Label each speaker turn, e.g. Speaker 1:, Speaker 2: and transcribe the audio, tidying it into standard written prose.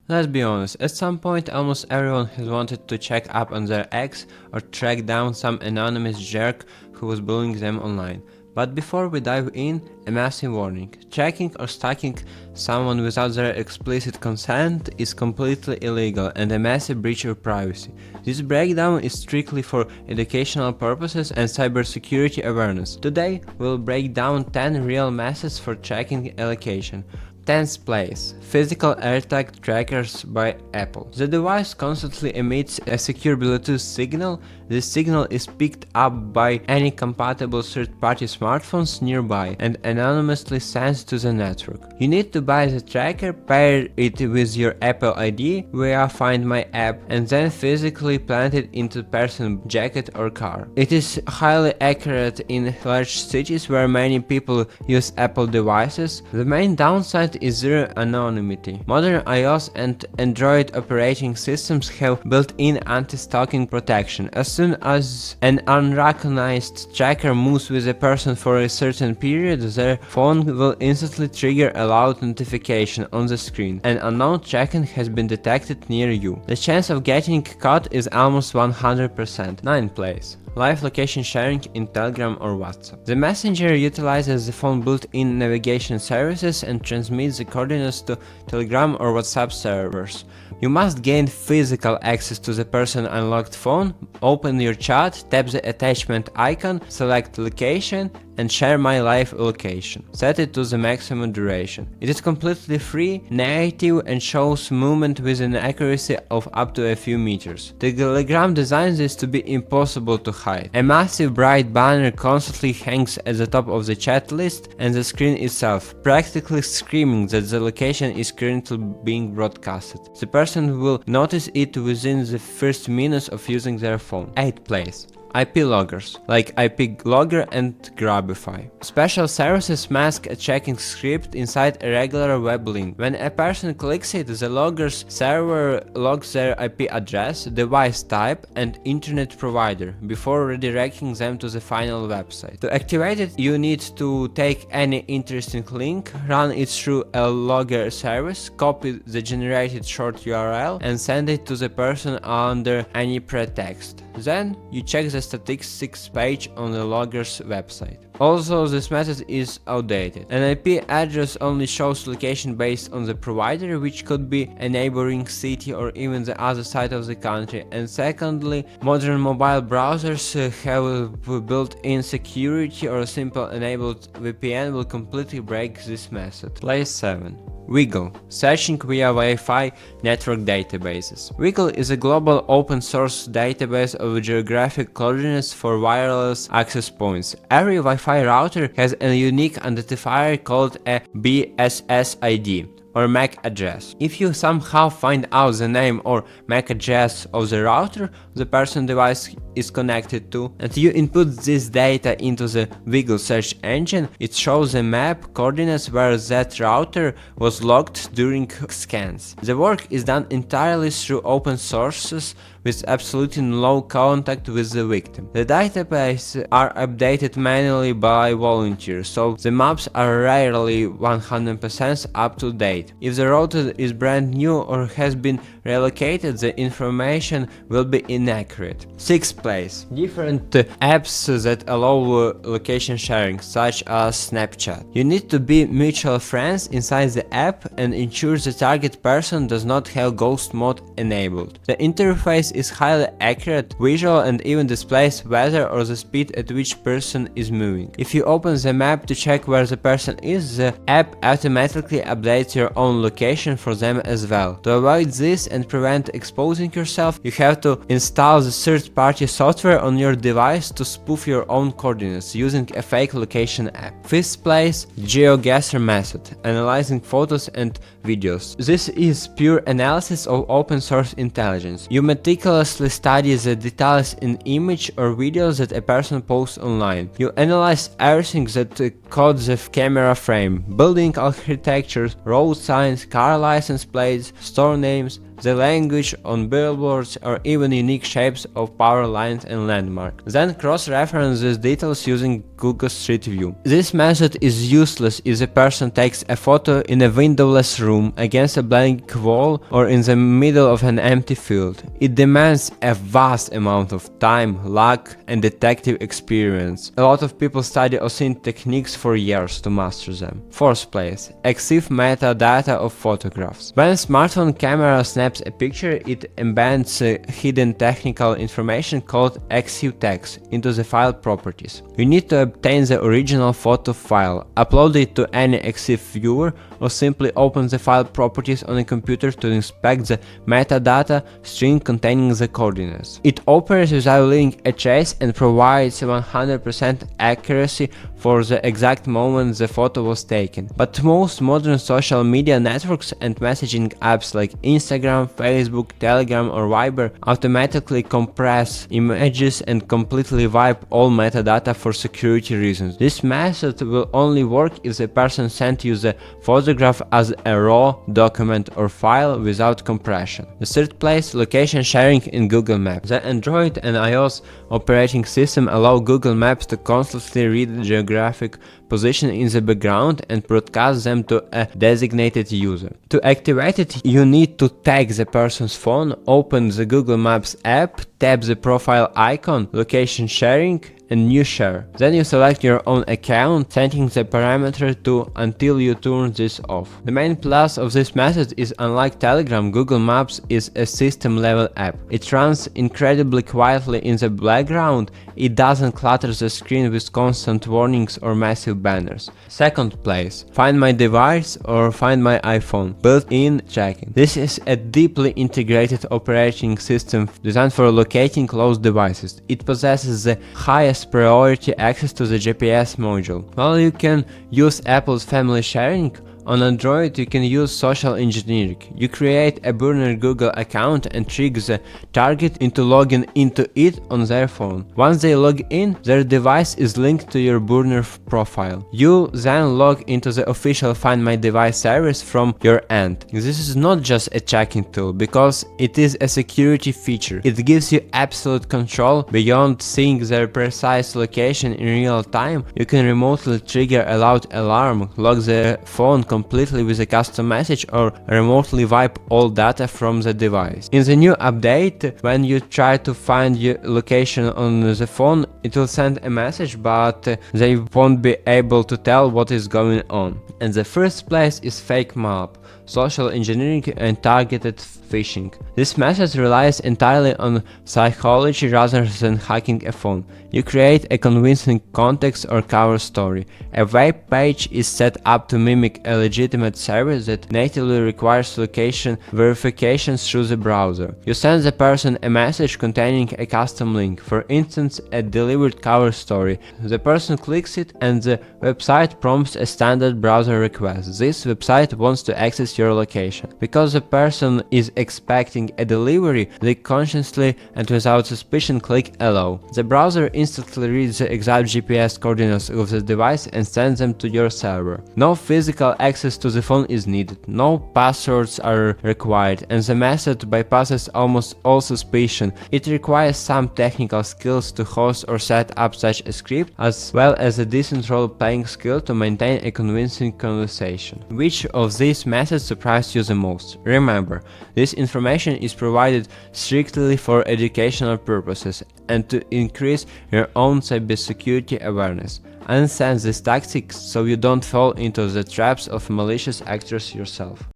Speaker 1: Let's be honest, at some point almost everyone has wanted to check up on their ex or track down some anonymous jerk who was bullying them online. But before we dive in, a massive warning. Checking or stalking someone without their explicit consent is completely illegal and a massive breach of privacy. This breakdown is strictly for educational purposes and cybersecurity awareness. Today, we'll break down 10 real methods for checking a location. 10th place. Physical AirTag Trackers by Apple. The device constantly emits a secure Bluetooth signal. This signal is picked up by any compatible third-party smartphones nearby and anonymously sent to the network. You need to buy the tracker, pair it with your Apple ID via Find My app, and then physically plant it into person's jacket or car. It is highly accurate in large cities where many people use Apple devices. The main downside is zero anonymity. Modern iOS and Android operating systems have built-in anti-stalking protection. As soon as an unrecognized tracker moves with a person for a certain period, their phone will instantly trigger a loud notification on the screen. An unknown tracking has been detected near you. The chance of getting caught is almost 100%. 9th place. Live location sharing in Telegram or WhatsApp. The messenger utilizes the phone built-in navigation services and transmits the coordinates to Telegram or WhatsApp servers. You must gain physical access to the person's unlocked phone, open your chat, tap the attachment icon, select location, and share my live location. Set it to the maximum duration. It is completely free, native, and shows movement with an accuracy of up to a few meters. The Telegram designs this to be impossible to hide. A massive bright banner constantly hangs at the top of the chat list and the screen itself, practically screaming that the location is currently being broadcasted. The person will notice it within the first minutes of using their phone. 8th place. IP loggers, like IP Logger and Grabify. Special services mask a checking script inside a regular web link. When a person clicks it, the logger's server logs their IP address, device type, and internet provider before redirecting them to the final website. To activate it, you need to take any interesting link, run it through a logger service, copy the generated short URL, and send it to the person under any pretext. Then you check the statistics page on the logger's website. Also, this method is outdated. An IP address only shows location based on the provider, which could be a neighboring city or even the other side of the country. And secondly, modern mobile browsers have built-in security, or a simple enabled VPN will completely break this method. Place 7. WiGLE, searching via Wi-Fi network databases. WiGLE is a global open source database of geographic coordinates for wireless access points. Every Wi-Fi router has a unique identifier called a BSS ID, or MAC address. If you somehow find out the name or MAC address of the router the person device is connected to, and you input this data into the WiGLE search engine, it shows a map coordinates where that router was logged during scans. The work is done entirely through open sources with absolutely no contact with the victim. The databases are updated manually by volunteers, so the maps are rarely 100% up to date. If the router is brand new or has been relocated, the information will be inaccurate. 6th place. Different apps that allow location sharing, such as Snapchat. You need to be mutual friends inside the app and ensure the target person does not have ghost mode enabled. The interface is highly accurate, visual, and even displays weather or the speed at which person is moving. If you open the map to check where the person is, the app automatically updates your own location for them as well. To avoid this and prevent exposing yourself, you have to install the third-party software on your device to spoof your own coordinates using a fake location app. 5th place, Geoguessr method, analyzing photos and videos. This is pure analysis of open source intelligence. You meticulously meticulously study the details in image or videos that a person posts online. You analyze everything that codes the camera frame, building architectures, road signs, car license plates, store names, the language on billboards, or even unique shapes of power lines and landmarks. Then cross-reference these details using Google Street View. This method is useless if the person takes a photo in a windowless room, against a blank wall, or in the middle of an empty field. It demands a vast amount of time, luck, and detective experience. A lot of people study OSINT techniques for years to master them. Fourth place, EXIF metadata of photographs. When a smartphone camera snaps a picture, it embeds hidden technical information called EXIF text into the file properties. You need to obtain the original photo file, upload it to any EXIF viewer, or simply open the file properties on a computer to inspect the metadata string containing the coordinates. It operates without leaving a trace and provides 100% accuracy for the exact moment the photo was taken. But most modern social media networks and messaging apps like Instagram, Facebook, Telegram, or Viber automatically compress images and completely wipe all metadata for security reasons. This method will only work if the person sent you the photograph as a raw document or file without compression. The third place, location sharing in Google Maps. The Android and iOS operating system allow Google Maps to constantly read geographic position in the background and broadcast them to a designated user. To activate it, you need to tag the person's phone, open the Google Maps app, tap the profile icon, location sharing, and new share. Then you select your own account, setting the parameter to until you turn this off. The main plus of this method is, unlike Telegram, Google Maps is a system-level app. It runs incredibly quietly in the background. It doesn't clutter the screen with constant warnings or massive banners. Second place, Find My Device or Find My iPhone, built-in tracking. This is a deeply integrated operating system designed for locating close devices. It possesses the highest priority access to the GPS module. While you can use Apple's family sharing, on Android you can use social engineering. You create a burner Google account and trick the target into logging into it on their phone. Once they log in, their device is linked to your burner profile. You then log into the official Find My Device service from your end. This is not just a tracking tool, because it is a security feature. It gives you absolute control. Beyond seeing their precise location in real time, you can remotely trigger a loud alarm, lock the phone completely with a custom message, or remotely wipe all data from the device. In the new update, when you try to find your location on the phone, it will send a message, but they won't be able to tell what is going on. And the first place is fake map, social engineering and targeted phishing. This method relies entirely on psychology rather than hacking a phone. You create a convincing context or cover story. A web page is set up to mimic a legitimate service that natively requires location verification through the browser. You send the person a message containing a custom link, for instance, a delivered cover story. The person clicks it and the website prompts a standard browser request. This website wants to access your location. Because the person is expecting a delivery, they consciously and without suspicion click allow. The browser instantly reads the exact GPS coordinates of the device and sends them to your server. No physical access to the phone is needed, no passwords are required, and the method bypasses almost all suspicion. It requires some technical skills to host or set up such a script, as well as a decent role-playing skill to maintain a convincing conversation. Which of these methods surprised you the most? Remember, this information is provided strictly for educational purposes and to increase your own cybersecurity awareness. Understand these tactics so you don't fall into the traps of malicious actors yourself.